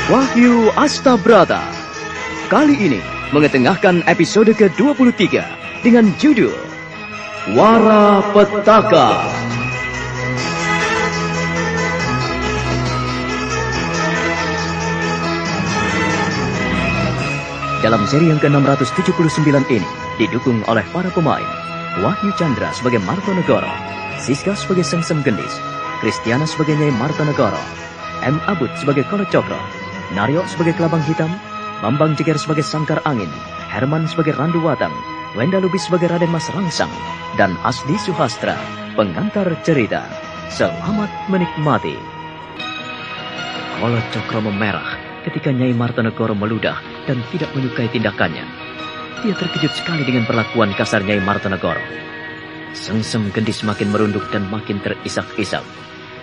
Wahyu Astabrata. Kali ini mengetengahkan episode ke-23 dengan judul Wara Petaka. Dalam seri yang ke-679 ini didukung oleh para pemain Wahyu Chandra sebagai Martonegoro, Siska sebagai Sengsem Gendis, Kristiana sebagai Nyai Martonegoro, M. Abud sebagai Kolo Cokro, Naryo sebagai Kelabang Hitam, Bambang Jeger sebagai Sangkar Angin, Herman sebagai Randu Watang, Wenda Lubis sebagai Raden Mas Rangsang, dan Asdi Suhastra, pengantar cerita. Selamat menikmati. Kolo Cokro memerah ketika Nyai Martonegoro meludah dan tidak menyukai tindakannya. Dia terkejut sekali dengan perlakuan kasar Nyai Martonegoro. Sengsem Gendis makin merunduk dan makin terisak-isak.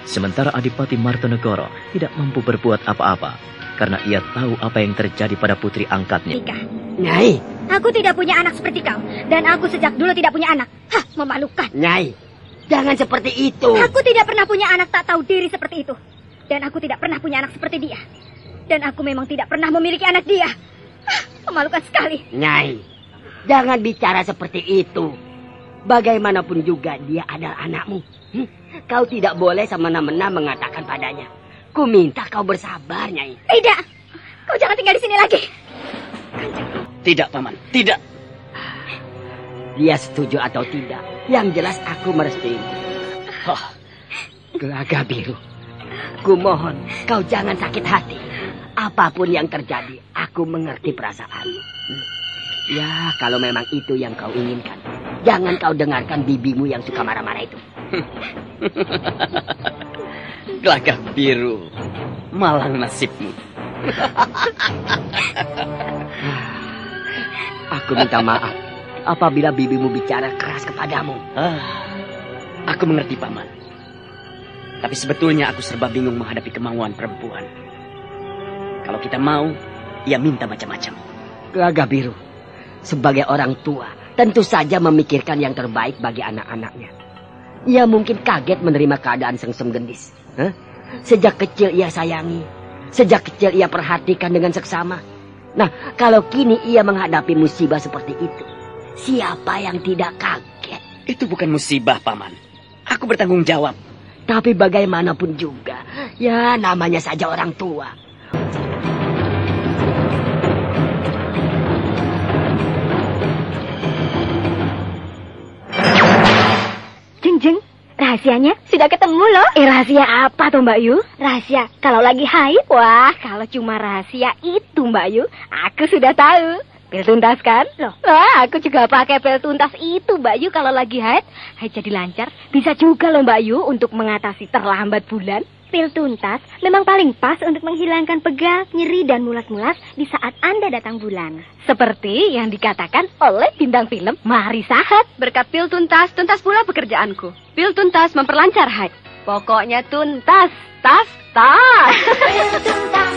Sementara Adipati Martonegoro tidak mampu berbuat apa-apa karena ia tahu apa yang terjadi pada putri angkatnya. Nyai, aku tidak punya anak seperti kau, dan aku sejak dulu tidak punya anak. Hah, memalukan. Nyai, jangan seperti itu. Aku tidak pernah punya anak tak tahu diri seperti itu. Dan aku tidak pernah punya anak seperti dia. Dan aku memang tidak pernah memiliki anak dia. Hah, memalukan sekali. Nyai, jangan bicara seperti itu. Bagaimanapun juga dia adalah anakmu. Kau tidak boleh semena-mena mengatakan padanya. Ku minta kau bersabar, Nyai. Tidak, kau jangan tinggal di sini lagi. Tidak, Paman, tidak. Dia setuju atau tidak, yang jelas aku merestui. Gelaga Biru, ku mohon kau jangan sakit hati. Apapun yang terjadi, aku mengerti perasaanmu. Ya, kalau memang itu yang kau inginkan, jangan kau dengarkan bibimu yang suka marah-marah itu. Gelagah Biru, malang nasibmu. Aku minta maaf apabila bibimu bicara keras kepadamu. Aku mengerti, Paman. Tapi sebetulnya aku serba bingung menghadapi kemauan perempuan. Kalau kita mau, ia minta macam-macam. Gelagah Biru, sebagai orang tua, tentu saja memikirkan yang terbaik bagi anak-anaknya. Ia mungkin kaget menerima keadaan Sengsem Gendis. Sejak kecil ia sayangi, sejak kecil ia perhatikan dengan seksama. Nah, kalau kini ia menghadapi musibah seperti itu, siapa yang tidak kaget? Itu bukan musibah, Paman. Aku bertanggung jawab. Tapi bagaimanapun juga, ya namanya saja orang tua. Jeng, rahasianya sudah ketemu loh. Rahasia apa tuh Mbak Yu? Rahasia kalau lagi haid. Wah, kalau cuma rahasia itu Mbak Yu, aku sudah tahu. Pil tuntas kan? Loh, aku juga pakai pil tuntas itu Mbak Yu kalau lagi haid. Haid jadi lancar. Bisa juga loh Mbak Yu untuk mengatasi terlambat bulan. Pil tuntas memang paling pas untuk menghilangkan pegal, nyeri, dan mulas-mulas di saat Anda datang bulan. Seperti yang dikatakan oleh bintang film Mari Sahat. Berkat pil tuntas, tuntas pula pekerjaanku. Pil tuntas memperlancar haid. Pokoknya tuntas, tas. Pil tuntas,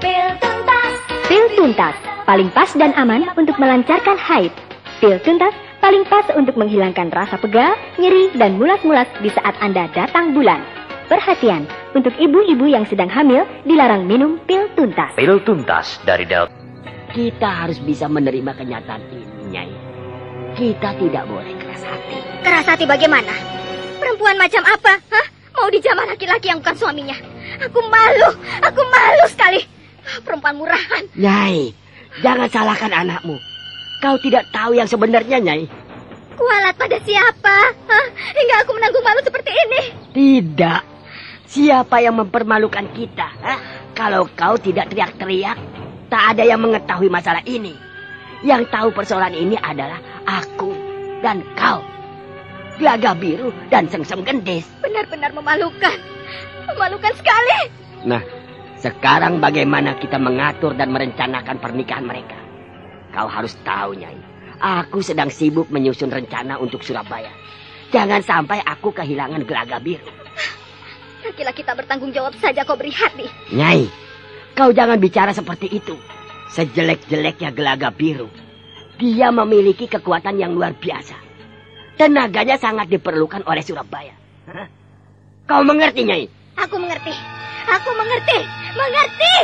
pil tuntas. Pil tuntas, paling pas dan aman untuk melancarkan haid. Pil tuntas, paling pas untuk menghilangkan rasa pegal, nyeri, dan mulas-mulas di saat Anda datang bulan. Perhatian, untuk ibu-ibu yang sedang hamil, dilarang minum pil tuntas. Pil tuntas dari Delta. Kita harus bisa menerima kenyataan ini, Nyai. Kita tidak boleh keras hati. Keras hati bagaimana? Perempuan macam apa? Hah? Mau dijamah laki-laki yang bukan suaminya? Aku malu sekali. Perempuan murahan. Nyai, jangan salahkan anakmu. Kau tidak tahu yang sebenarnya, Nyai. Kualat pada siapa? Hah? Hingga aku menanggung malu seperti ini. Tidak. Siapa yang mempermalukan kita? Kalau kau tidak teriak-teriak, tak ada yang mengetahui masalah ini. Yang tahu persoalan ini adalah aku dan kau. Gelagah Biru dan Sengsem Gendis. Benar-benar memalukan. Memalukan sekali. Nah, sekarang bagaimana kita mengatur dan merencanakan pernikahan mereka? Kau harus tahu, Nyai. Aku sedang sibuk menyusun rencana untuk Surabaya. Jangan sampai aku kehilangan Gelagah Biru. Laki-laki tak bertanggung jawab saja kau beri hati. Nyai, kau jangan bicara seperti itu. Sejelek-jeleknya Gelagah Biru, dia memiliki kekuatan yang luar biasa. Tenaganya sangat diperlukan oleh Surabaya. Kau mengerti, Nyai? Aku mengerti. Aku mengerti. Mengerti.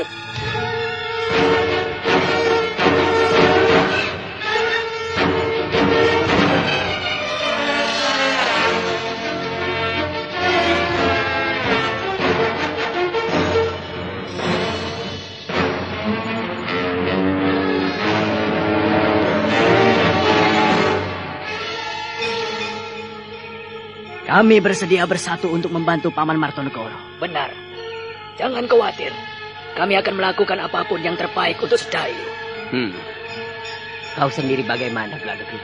Kami bersedia bersatu untuk membantu Paman Martonegoro. Benar. Jangan khawatir. Kami akan melakukan apapun yang terbaik untuk Sedayu. Kau sendiri bagaimana, Glagapir?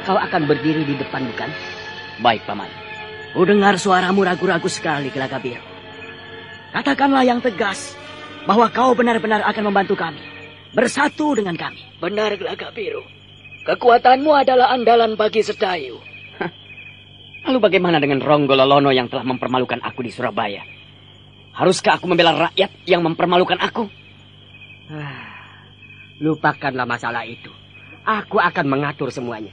Kau akan berdiri di depan, bukan? Baik, Paman. Ku dengar suaramu ragu-ragu sekali, Glagapir. Katakanlah yang tegas bahwa kau benar-benar akan membantu kami. Bersatu dengan kami. Benar, Glagapiru. Kekuatanmu adalah andalan bagi Sedayu. Lalu bagaimana dengan Ronggololono yang telah mempermalukan aku di Surabaya? Haruskah aku membela rakyat yang mempermalukan aku? Lupakanlah masalah itu. Aku akan mengatur semuanya.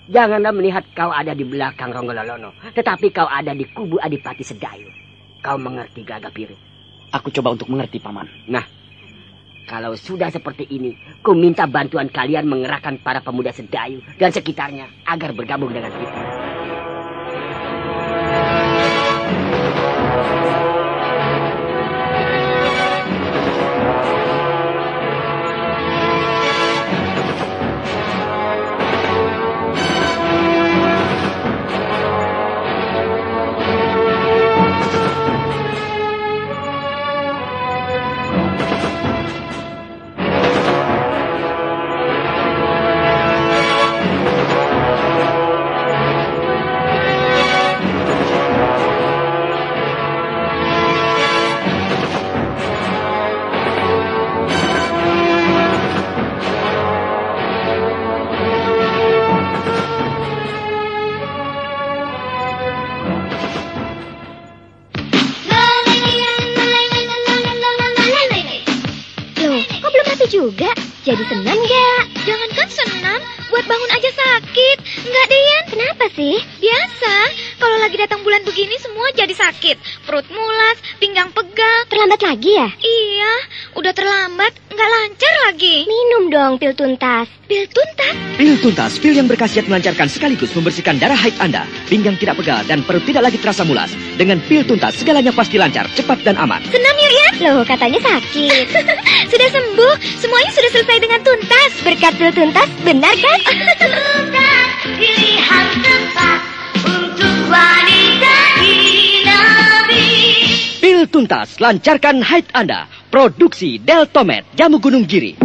Janganlah melihat kau ada di belakang Ronggololono, tetapi kau ada di kubu Adipati Sedayu. Kau mengerti, Glagapiru? Aku coba untuk mengerti, Paman. Nah, kalau sudah seperti ini, ku minta bantuan kalian mengerahkan para pemuda Sedayu dan sekitarnya agar bergabung dengan kita. Juga, jadi senam gak? Jangankan senam, buat bangun aja sakit. Enggak, Dian. Kenapa sih? Biasa, kalau lagi datang bulan begini semua jadi sakit. Perut mulas, pinggang pegal. Terlambat lagi ya? Iya, udah terlambat, nggak lancar lagi. Minum dong pil tuntas. Pil tuntas? Pil tuntas, pil yang berkhasiat melancarkan sekaligus membersihkan darah haid Anda. Pinggang tidak pegal dan perut tidak lagi terasa mulas. Dengan pil tuntas, segalanya pasti lancar, cepat dan aman. Senam yuk ya? Loh, katanya sakit. Sudah sembuh, semuanya sudah selesai dengan tuntas. Berkat pil tuntas, benar kan? Tuntas, pilihan tepat untuk wanita Nabi. Pil tuntas, lancarkan haid Anda. Produksi Deltomed, Jamu Gunung Giri.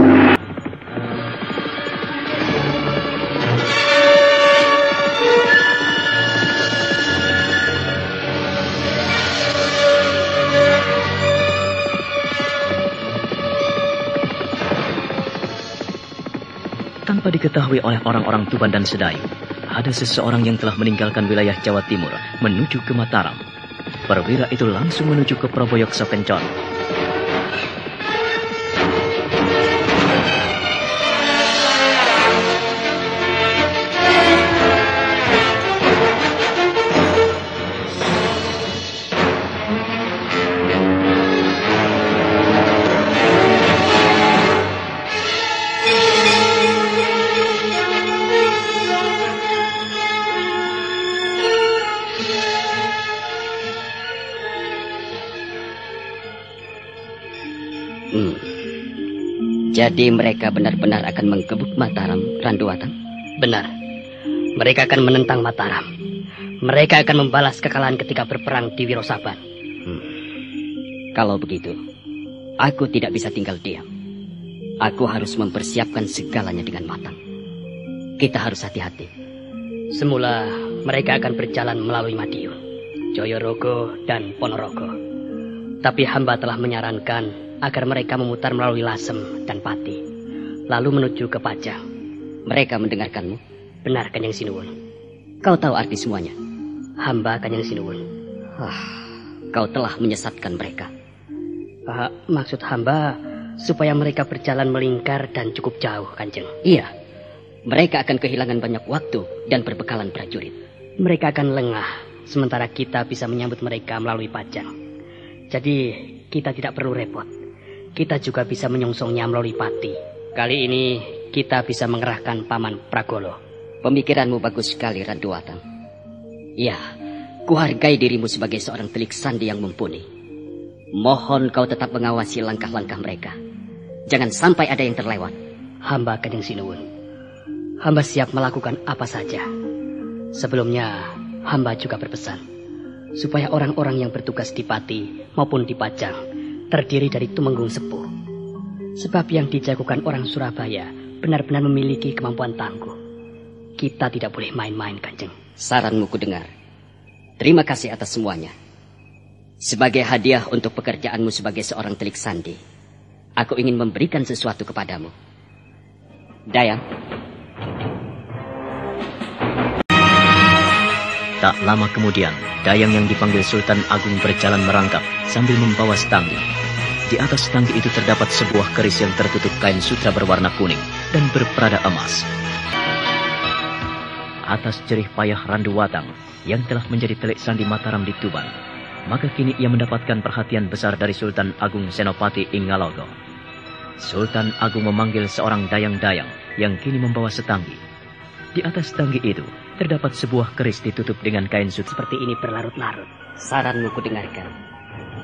Tanpa diketahui oleh orang-orang Tuban dan Sedayu, ada seseorang yang telah meninggalkan wilayah Jawa Timur menuju ke Mataram. Perwira itu langsung menuju ke Proboyoksa Kencana. Jadi mereka benar-benar akan menggebuk Mataram, Randuwatan? Benar. Mereka akan menentang Mataram. Mereka akan membalas kekalahan ketika berperang di Wirosaban. Kalau begitu, aku tidak bisa tinggal diam. Aku harus mempersiapkan segalanya dengan matang. Kita harus hati-hati. Semula mereka akan berjalan melalui Madiun, Joyorogo, dan Ponorogo. Tapi hamba telah menyarankan agar mereka memutar melalui Lasem dan Pati, lalu menuju ke Pajang. Mereka mendengarkanmu? Benar, Kanjeng Sinuwun. Kau tahu arti semuanya? Hamba, Kanjeng Sinuwun. Kau telah menyesatkan mereka. Maksud hamba supaya mereka berjalan melingkar dan cukup jauh, Kanjeng. Iya, mereka akan kehilangan banyak waktu dan perbekalan prajurit. Mereka akan lengah, sementara kita bisa menyambut mereka melalui Pajang. Jadi kita tidak perlu repot. Kita juga bisa menyongsongnya melalui Pati. Kali ini kita bisa mengerahkan Paman Pragolo. Pemikiranmu bagus sekali, Randuwatan. Ya, kuhargai dirimu sebagai seorang telik sandi yang mumpuni. Mohon kau tetap mengawasi langkah-langkah mereka. Jangan sampai ada yang terlewat. Hamba, Kanjeng Sinuwun. Hamba siap melakukan apa saja. Sebelumnya, hamba juga berpesan. supaya orang-orang yang bertugas di Pati maupun di Pajang terdiri dari tumenggung sepuh. Sebab yang dijagokan orang Surabaya benar-benar memiliki kemampuan tangguh. Kita tidak boleh main-main, Kanjeng. Saranmu kudengar. Terima kasih atas semuanya. Sebagai hadiah untuk pekerjaanmu sebagai seorang telik sandi, aku ingin memberikan sesuatu kepadamu. Dayang. Tak lama kemudian, Dayang yang dipanggil Sultan Agung berjalan merangkap sambil membawa setanggi. Di atas setanggi itu terdapat sebuah keris yang tertutup kain sutra berwarna kuning dan berperada emas. Atas jerih payah Randu Watang yang telah menjadi telik sandi Mataram di Tuban, maka kini ia mendapatkan perhatian besar dari Sultan Agung Senopati Inggalogo. Sultan Agung memanggil seorang dayang-dayang yang kini membawa setanggi. Di atas setanggi itu terdapat sebuah keris ditutup dengan kain sutra. Seperti ini berlarut-larut. Saranmu kudengarkan.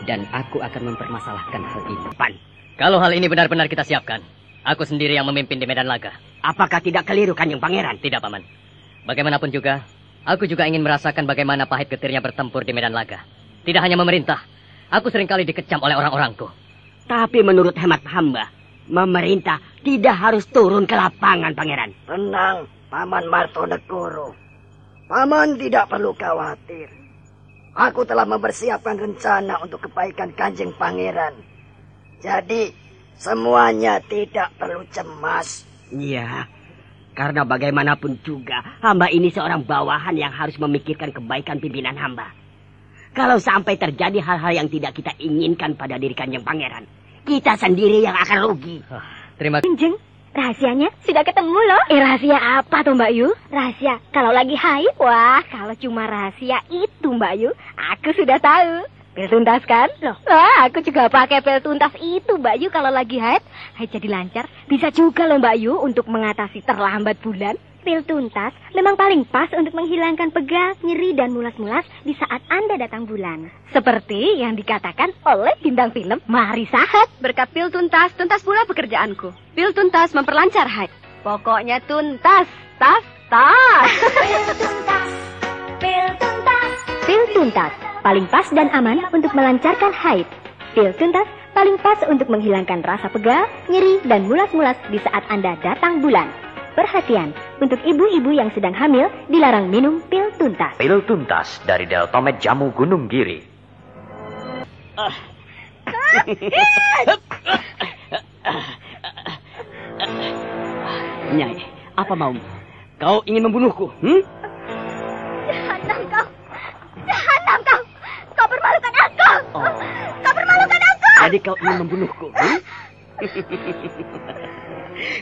Dan aku akan mempermasalahkan hal ini. Pan, kalau hal ini benar-benar kita siapkan, aku sendiri yang memimpin di medan laga. Apakah tidak keliru, Kanjeng Pangeran? Tidak, Paman. Bagaimanapun juga, aku juga ingin merasakan bagaimana pahit getirnya bertempur di medan laga. Tidak hanya memerintah, aku seringkali dikecam oleh orang-orangku. Tapi menurut hemat hamba, memerintah tidak harus turun ke lapangan, Pangeran. Tenang, Paman Martonegoro. Paman tidak perlu khawatir. Aku telah mempersiapkan rencana untuk kebaikan Kanjeng Pangeran. Jadi, semuanya tidak perlu cemas. Iya, karena bagaimanapun juga, hamba ini seorang bawahan yang harus memikirkan kebaikan pimpinan hamba. Kalau sampai terjadi hal-hal yang tidak kita inginkan pada diri Kanjeng Pangeran, kita sendiri yang akan rugi. Terima kasih. Kanjeng, rahasianya sudah ketemu loh. Rahasia apa tuh Mbak Yu? Rahasia kalau lagi haid. Wah, kalau cuma rahasia itu Mbak Yu, aku sudah tahu. Pil tuntas kan? Loh, aku juga pakai pil tuntas itu Mbak Yu kalau lagi haid. Haid jadi lancar. Bisa juga loh Mbak Yu untuk mengatasi terlambat bulan. Pil tuntas memang paling pas untuk menghilangkan pegal, nyeri, dan mulas-mulas di saat Anda datang bulan. Seperti yang dikatakan oleh bintang film Mari Sahat. Berkat pil tuntas, tuntas pula pekerjaanku. Pil tuntas memperlancar haid. Pokoknya tuntas, tas. Pil tuntas, pil tuntas. Pil tuntas paling pas dan aman untuk melancarkan haid. Pil tuntas paling pas untuk menghilangkan rasa pegal, nyeri, dan mulas-mulas di saat Anda datang bulan. Perhatian, untuk ibu-ibu yang sedang hamil dilarang minum pil tuntas. Pil tuntas dari Deltomed Jamu Gunung Giri. Nyai, apa maumu? Kau ingin membunuhku? Jahanam kau! Jahanam kau! Kau permalukan aku! Kau permalukan aku! Jadi kau ingin membunuhku?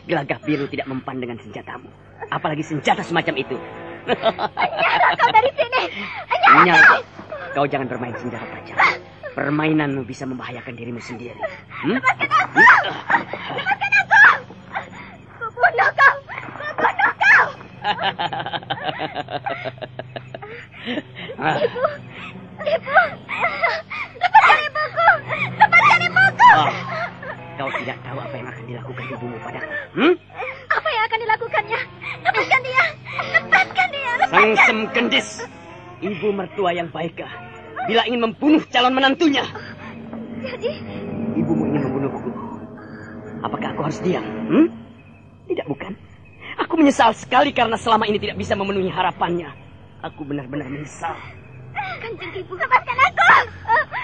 Gelagah Biru tidak mempan dengan senjatamu. Apalagi senjata semacam itu. Nyala kau dari sini! Nyala, kau jangan bermain senjata tajam. Permainanmu bisa membahayakan dirimu sendiri. Lepaskan aku! Lepaskan aku! Kubunuh kau! Kubunuh kau! Ibu! Ibu! Lepaskan ibuku! Lepaskan ibuku! Kau tidak tahu apa yang akan dilakukan ibumu padaku. Apa yang akan dilakukannya? Lepaskan dia! Lepaskan dia! Sengsem Gendis, ibu mertua yang baikkah bila ingin membunuh calon menantunya? Jadi, Ibumu ingin membunuhku. Apakah aku harus diam? Tidak, bukan. Aku menyesal sekali karena selama ini tidak bisa memenuhi harapannya. Aku benar-benar menyesal. Kanjeng Ibu, lepaskan aku!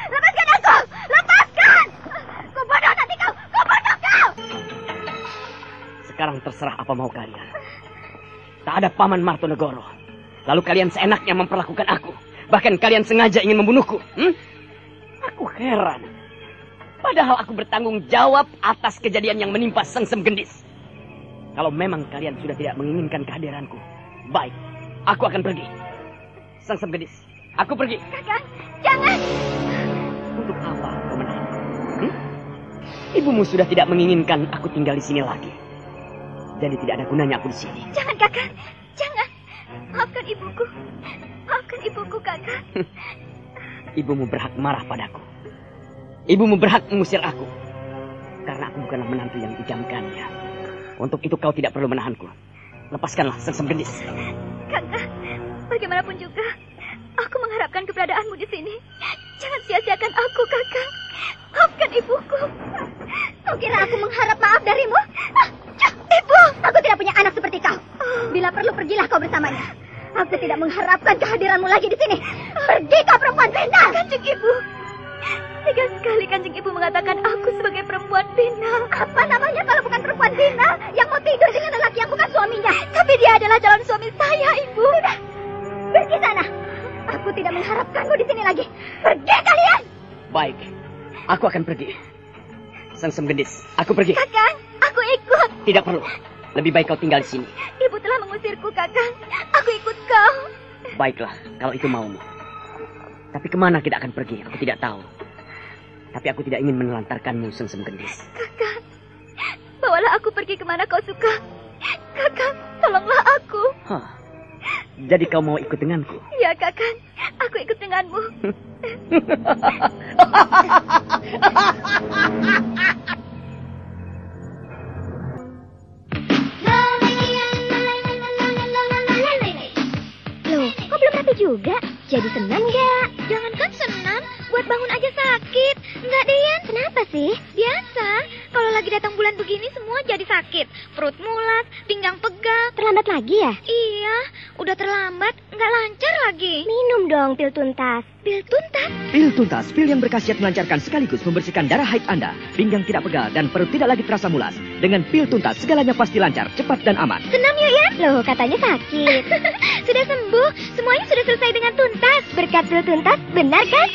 Lepaskan aku! Lepaskan! Kubunuh nanti kau! Kubunuh kau! Sekarang terserah apa mau kalian. Tak ada Paman Martonegoro. Lalu kalian seenaknya memperlakukan aku. Bahkan kalian sengaja ingin membunuhku. Aku heran. Padahal aku bertanggung jawab atas kejadian yang menimpa Sengsem Gendis. Kalau memang kalian sudah tidak menginginkan kehadiranku, baik, aku akan pergi. Sengsem Gendis, aku pergi. Kakak, jangan! Untuk apa kau menahanku? Ibumu sudah tidak menginginkan aku tinggal di sini lagi. Jadi tidak ada gunanya aku di sini. Jangan, Kakak! Jangan! Maafkan ibuku. Maafkan ibuku, Kakak. Ibumu berhak marah padaku. Ibumu berhak mengusir aku. Karena aku bukanlah menantu yang dijamkannya. Untuk itu kau tidak perlu menahanku. Lepaskanlah Sengsem Gendis. Kakak, bagaimanapun juga, Aku mengharapkan keberadaanmu di sini. Jangan sia-siakan aku, Kakang. Maafkan ibuku. Kau kira aku mengharap maaf darimu? Ibu, aku tidak punya anak seperti kau. Bila perlu pergilah kau bersamanya. Aku tidak mengharapkan kehadiranmu lagi di sini. Pergi kau perempuan bina. Kanjeng Ibu. Tega sekali Kanjeng Ibu mengatakan aku sebagai perempuan bina. Apa namanya kalau bukan perempuan bina yang mau tidur dengan lelaki yang bukan suaminya? Tapi dia adalah calon suami saya, Ibu. Sudah, pergi sana. Aku tidak mengharapkanmu di sini lagi. Pergi kalian. Baik, aku akan pergi. Sengsem Gendis, aku pergi. Kakang, aku ikut. Tidak perlu. Lebih baik kau tinggal di sini. Ibu telah mengusirku, Kakang. Aku ikut kau. Baiklah, kalau itu maumu. Tapi kemana kita akan pergi, aku tidak tahu. Tapi aku tidak ingin menelantarkanmu, Sengsem Gendis. Kakang, bawalah aku pergi kemana kau suka. Kakang, tolonglah aku. Hah, jadi kau mau ikut denganku? Ya, Kakang, aku ikut denganmu. Loh, kok belum rapi juga? Jadi senang nggak? Jangankan senam, buat bangun aja sakit. Enggak, Deyan. Kenapa sih? Biasa. Kalau lagi datang bulan begini semua jadi sakit. Perut mulas, pinggang pegal. Terlambat lagi ya? Iya, udah terlambat. Nggak lancar lagi. Minum dong pil tuntas. Pil tuntas? Pil tuntas, pil yang berkhasiat melancarkan sekaligus membersihkan darah haid Anda. Pinggang tidak pegal dan perut tidak lagi terasa mulas. Dengan pil tuntas, segalanya pasti lancar, cepat dan aman. Senam yuk ya. Loh, katanya sakit. Sudah sembuh. Semuanya sudah selesai dengan tuntas. Berkat pil tuntas, benar kan?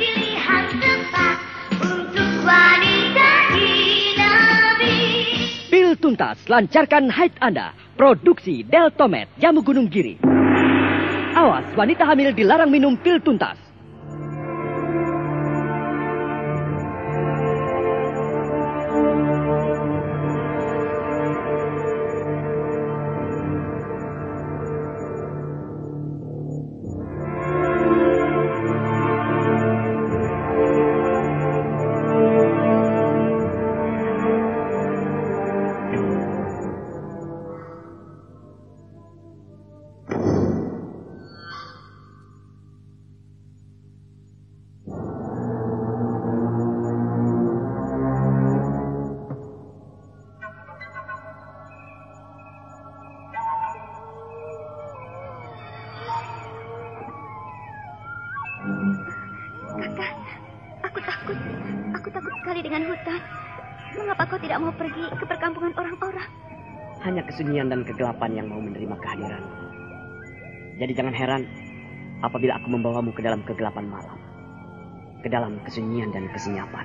Pilihan tepat untuk wanita Hinabi. Pil tuntas, lancarkan haid Anda. Produksi Deltomed, Jamu Gunung Giri. Awas, wanita hamil dilarang minum pil tuntas. Dengan hutan. Mengapa kau tidak mau pergi ke perkampungan orang-orang? Hanya kesunyian dan kegelapan yang mau menerima kehadiranmu. Jadi jangan heran apabila aku membawamu ke dalam kegelapan malam. Ke dalam kesunyian dan kesenyapan.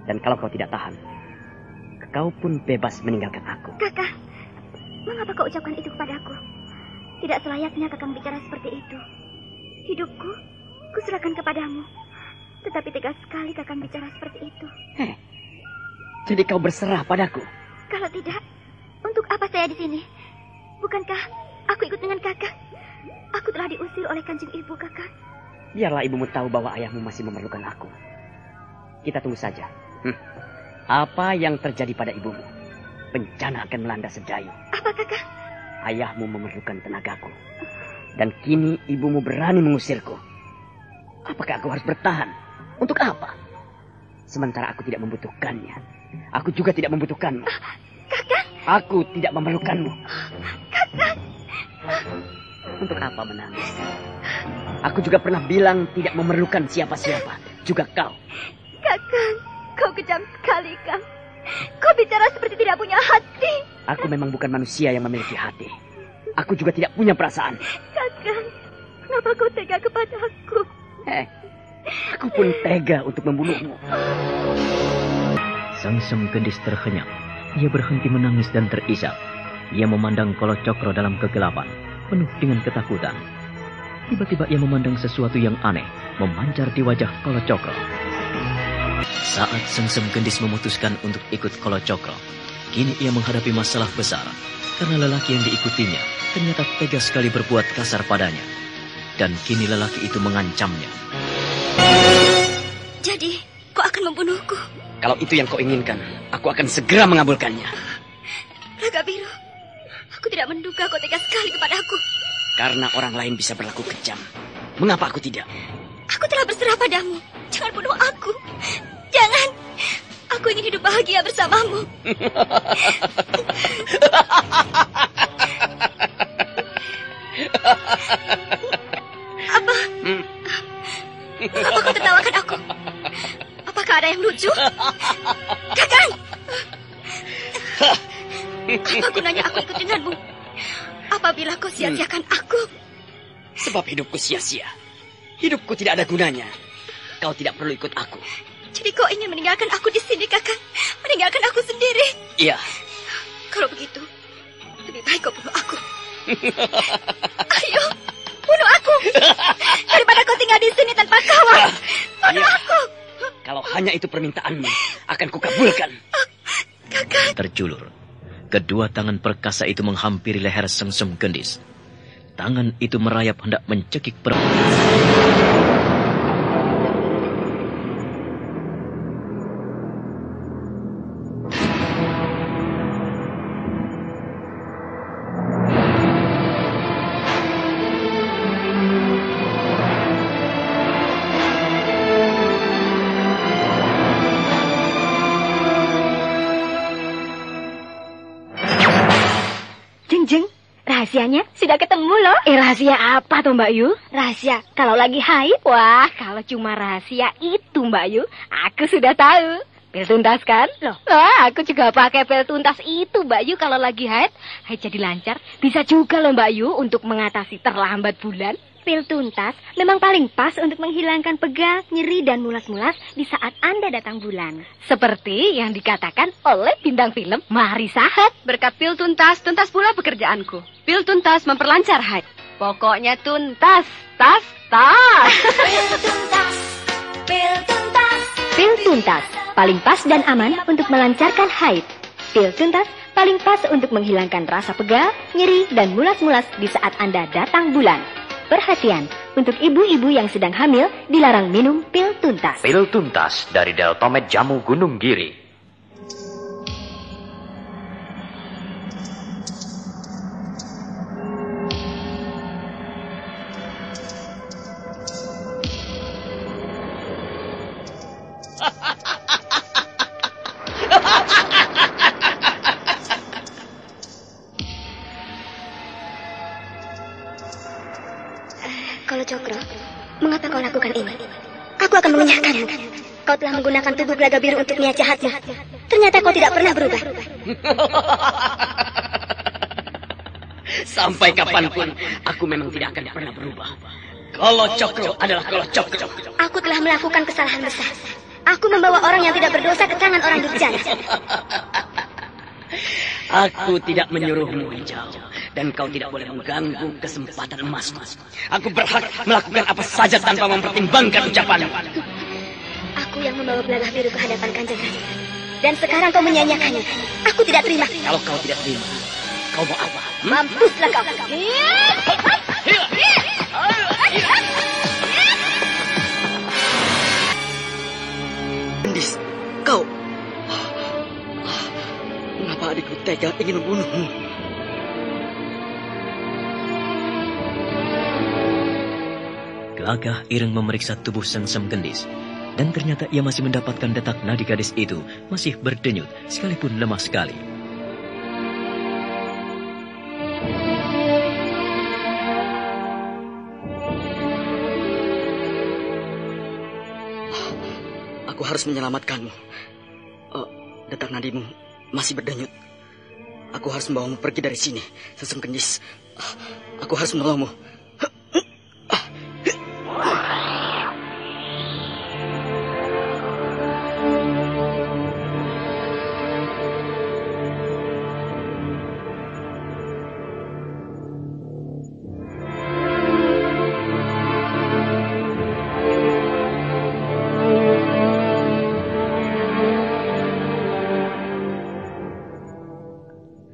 Dan kalau kau tidak tahan, kau pun bebas meninggalkan aku. Kakak, mengapa kau ucapkan itu kepadaku? Tidak selayaknya Kakang bicara seperti itu. Hidupku, kuserahkan kepadamu. Tetapi tegas sekali Kakang bicara seperti itu. Jadi kau berserah padaku? Kalau tidak, untuk apa saya di sini? Bukankah aku ikut dengan Kakang? Aku telah diusir oleh Kanjeng Ibu, Kakang. Biarlah ibumu tahu bahwa ayahmu masih memerlukan aku. Kita tunggu saja. Apa yang terjadi pada ibumu? Bencana akan melanda Sedayu. Apa, Kakang? Ayahmu memerlukan tenagaku. Dan kini ibumu berani mengusirku. Apakah aku harus bertahan? Untuk apa? Sementara aku tidak membutuhkannya. Aku juga tidak membutuhkanmu. Kakang! Aku tidak memerlukanmu. Kakang! Untuk apa menangis? Aku juga pernah bilang tidak memerlukan siapa-siapa. Juga kau. Kakang, kau kejam sekali, Kang. Kau bicara seperti tidak punya hati. Aku memang bukan manusia yang memiliki hati. Aku juga tidak punya perasaan. Kakang, kenapa kau tega kepada aku? Aku pun tega untuk membunuhmu. Sengsem Gendis terhenyak. Ia berhenti menangis dan terisak. Ia memandang Kolo Cokro dalam kegelapan, penuh dengan ketakutan. Tiba-tiba ia memandang sesuatu yang aneh memancar di wajah Kolo Cokro. Saat Sengsem Gendis memutuskan untuk ikut Kolo Cokro, kini ia menghadapi masalah besar. Karena lelaki yang diikutinya ternyata tega sekali berbuat kasar padanya. Dan kini lelaki itu mengancamnya. Jadi, kau akan membunuhku? Kalau itu yang kau inginkan, aku akan segera mengabulkannya. Naga Biru, aku tidak menduga kau tega sekali kepada aku. Karena orang lain bisa berlaku kejam. Mengapa aku tidak? Aku telah berserah padamu. Jangan bunuh aku. Jangan. Aku ingin hidup bahagia bersamamu. Apa? Apa kau tertawakan aku? Apakah ada yang lucu? Kakang! Apa gunanya aku ikut denganmu? Apabila kau sia-siakan aku? Sebab hidupku sia-sia. Hidupku tidak ada gunanya. Kau tidak perlu ikut aku. Jadi kau ingin meninggalkan aku di sini, Kakang? Meninggalkan aku sendiri? Iya. Kalau begitu, lebih baik kau bunuh aku. Ayo, bunuh aku. Daripada kau tinggal di sini tanpa kawan. Bunuh aku. Kalau hanya itu permintaanmu, akan kukabulkan. Kakang. Terjulur. Kedua tangan perkasa itu menghampiri leher Sengsem Gendis. Tangan itu merayap hendak mencekik Jeng, rahasianya sudah ketemu loh. Rahasia apa tuh Mbak Yu? Rahasia kalau lagi haid. Wah, kalau cuma rahasia itu Mbak Yu, aku sudah tahu. Pil tuntas kan? Loh, aku juga pakai pil tuntas itu Mbak Yu kalau lagi haid. Haid jadi lancar. Bisa juga loh Mbak Yu untuk mengatasi terlambat bulan. Pil tuntas memang paling pas untuk menghilangkan pegal, nyeri, dan mulas-mulas di saat Anda datang bulan. Seperti yang dikatakan oleh bintang film Marissa Haid. Berkat pil tuntas, tuntas pula pekerjaanku. Pil tuntas memperlancar haid. Pokoknya tuntas, tas. Pil tuntas, pil tuntas. Pil tuntas, paling pas dan aman untuk melancarkan haid. Pil tuntas paling pas untuk menghilangkan rasa pegal, nyeri, dan mulas-mulas di saat Anda datang bulan. Perhatian, untuk ibu-ibu yang sedang hamil dilarang minum pil tuntas. Pil tuntas dari Deltomed Jamu Gunung Giri. Kalau Cokro, mengapa kau lakukan ini? Aku akan mengenyahkanmu. Kau telah menggunakan tubuh Braga Biru untuk niat jahatmu. Ternyata kau tidak pernah berubah. Sampai kapanpun, aku memang tidak akan pernah berubah. Kalau Cokro adalah kalau Cokro. Aku telah melakukan kesalahan besar. Aku membawa orang yang tidak berdosa ke tangan orang durjana. Aku tidak menyuruhmu, Hijau. Dan kau tidak boleh mengganggu kesempatan emasmu. Aku berhak melakukan apa saja tanpa mempertimbangkan ucapanmu. Aku yang membawa Braga Biru ke hadapan Kanjeng Ratu. Dan sekarang kau menyanyiakannya. Aku tidak terima. Kalau kau tidak terima, kau mau apa? Mampuslah kau. Gendis, kau... Mengapa adikku tega ingin membunuhmu? Gelagah Ireng memeriksa tubuh Sengsem Gendis. Dan ternyata ia masih mendapatkan detak nadi gadis itu masih berdenyut sekalipun lemah sekali. Aku harus menyelamatkanmu. Detak nadimu masih berdenyut. Aku harus membawamu pergi dari sini, Sengsem Gendis. Aku harus menolongmu.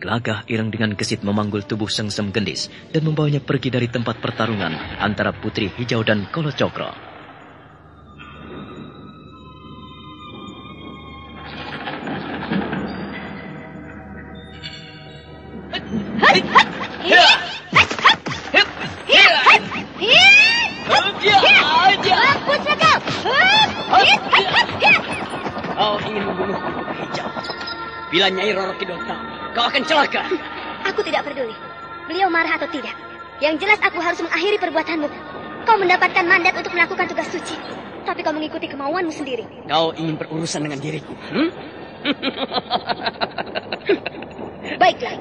Gelagah Ireng dengan gesit memanggul tubuh Sengsem Gendis dan membawanya pergi dari tempat pertarungan antara Putri Hijau dan Kolo Cokro. ingin membunuhku, Putri Hijau. Bila Nyai Roro Kidul tahu, kau akan celaka. Aku tidak peduli. Beliau marah atau tidak. Yang jelas aku harus mengakhiri perbuatanmu. Kau mendapatkan mandat untuk melakukan tugas suci. Tapi kau mengikuti kemauanmu sendiri. Kau ingin berurusan dengan diriku. Baiklah.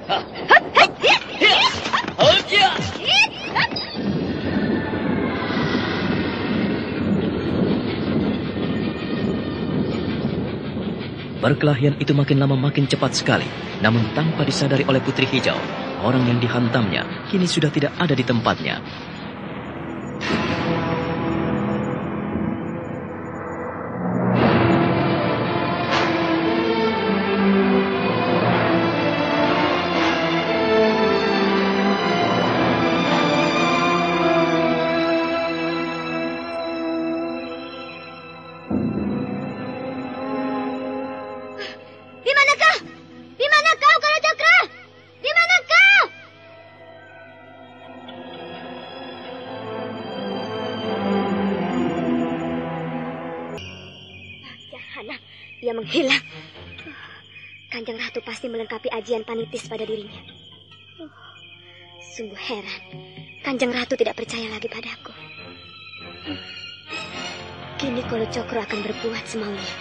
Perkelahian itu makin lama makin cepat sekali. Namun tanpa disadari oleh Putri Hijau, orang yang dihantamnya kini sudah tidak ada di tempatnya. Dia menghilang. Kanjeng Ratu pasti melengkapi ajian panitis pada dirinya. Sungguh heran. Kanjeng Ratu tidak percaya lagi padaku. Kini Kolo Cokro akan berbuat semaunya.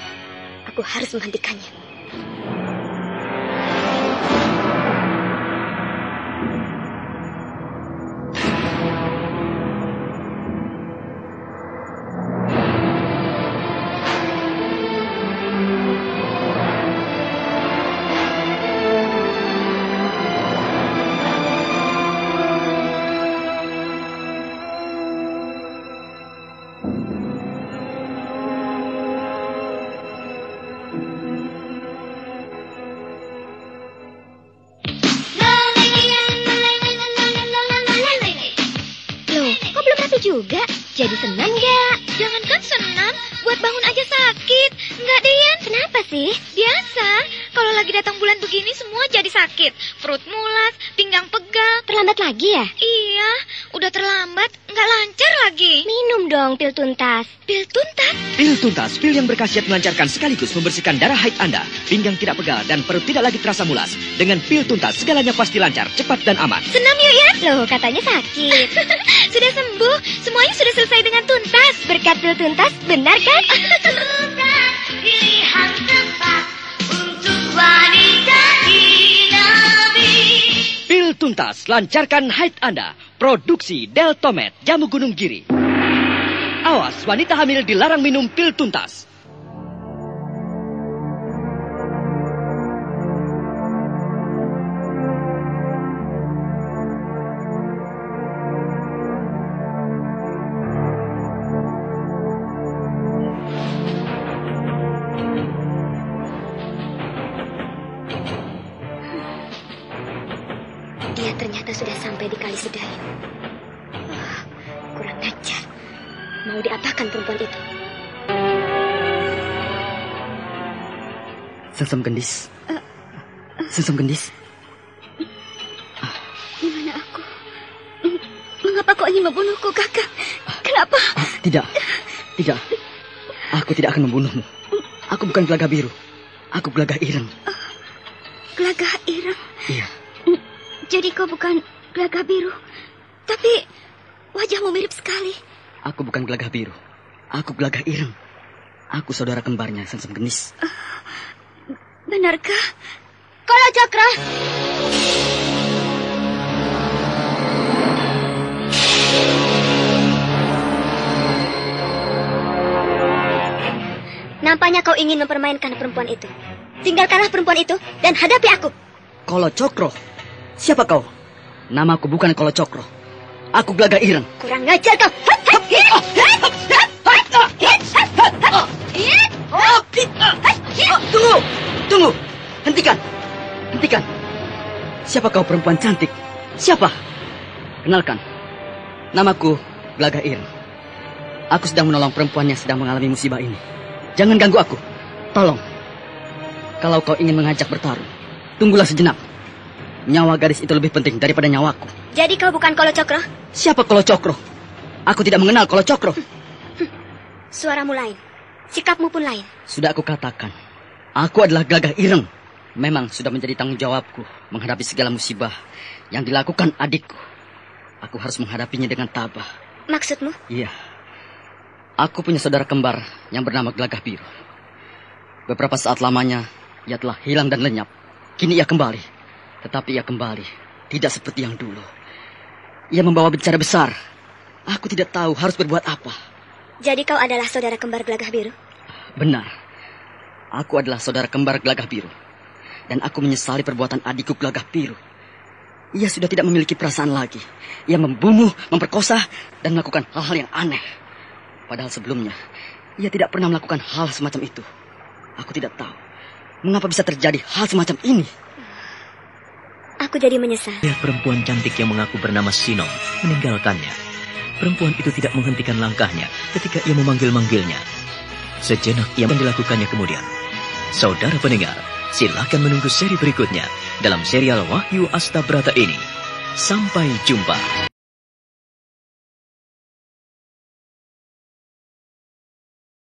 Aku harus menghentikannya. Juga, jadi senam nggak? Jangankan senam, buat bangun aja sakit. Nggak, Dian. Kenapa sih? Biasa, kalau lagi datang bulan begini semua jadi sakit. Perut mulas, pinggang pegal. Terlambat lagi ya? Iya, udah terlambat, nggak lancar lagi. Minum dong pil tuntas. Pil tuntas? Pil tuntas, pil yang berkhasiat melancarkan sekaligus membersihkan darah haid Anda. Pinggang tidak pegal dan perut tidak lagi terasa mulas. Dengan pil tuntas, segalanya pasti lancar, cepat dan aman. Senam yuk ya. Loh, katanya sakit. Sudah sembuh, semuanya sudah selesai dengan tuntas. Berkat pil tuntas, benar kan? Tuntas, pilihan tepat untuk wanita Nabi. Pil tuntas, lancarkan haid Anda. Produksi Deltomed, Jamu Gunung Giri. Awas, wanita hamil dilarang minum pil tuntas. Dia ternyata sudah sampai di Kali Sedayu. Kurang ajar. Mau diapakan perempuan itu? Sengsem Gendis. Sengsem Gendis. Di mana aku? Mengapa kau ingin membunuhku, Kakak? Kenapa? Tidak. Aku tidak akan membunuhmu. Aku bukan Gelagah Biru. Aku Gelagah Ireng. Gelagah Ireng? Iya. Jadi kau bukan Gelagah Biru, tapi wajahmu mirip sekali. Aku bukan Gelagah Biru. Aku Gelagah Ireng. Aku saudara kembarnya Sengsem Gendis. Benarkah? Kolo Cokro! Nampaknya kau ingin mempermainkan perempuan itu. Tinggalkanlah perempuan itu dan hadapi aku. Kolo Cokro? Siapa kau? Namaku bukan Kolo Cokro. Aku Gelagah Ireng. Kurang ngajar kau. Tunggu. Hentikan. Siapa kau perempuan cantik? Siapa? Kenalkan. Namaku Gelagah Ireng. Aku sedang menolong perempuan yang sedang mengalami musibah ini. Jangan ganggu aku. Tolong. Kalau kau ingin mengajak bertarung, tunggulah sejenak. Nyawa gadis itu lebih penting daripada nyawaku. Jadi kau bukan Kolo Cokro? Siapa Kolo Cokro? Aku tidak mengenal Kolo Cokro. Suaramu lain. Sikapmu pun lain. Sudah aku katakan. Aku adalah Glagah Ireng. Memang sudah menjadi tanggung jawabku menghadapi segala musibah yang dilakukan adikku. Aku harus menghadapinya dengan tabah. Maksudmu? Iya. Aku punya saudara kembar yang bernama Glagah Biru. Beberapa saat lamanya ia telah hilang dan lenyap. Kini ia kembali. Tetapi ia kembali tidak seperti yang dulu. Ia membawa bencana besar. Aku tidak tahu harus berbuat apa. Jadi kau adalah saudara kembar Glagah Biru? Benar. Aku adalah saudara kembar Glagah Biru. Dan aku menyesali perbuatan adikku Glagah Biru. Ia sudah tidak memiliki perasaan lagi. Ia membunuh, memperkosa, dan melakukan hal-hal yang aneh. Padahal sebelumnya, ia tidak pernah melakukan hal semacam itu. Aku tidak tahu mengapa bisa terjadi hal semacam ini. Aku jadi menyesal. Lihat perempuan cantik yang mengaku bernama Sinom meninggalkannya. Perempuan itu tidak menghentikan langkahnya ketika ia memanggil-manggilnya. Sejenak ia dilakukannya kemudian. Saudara pendengar, silakan menunggu seri berikutnya dalam serial Wahyu Astabrata ini. Sampai jumpa.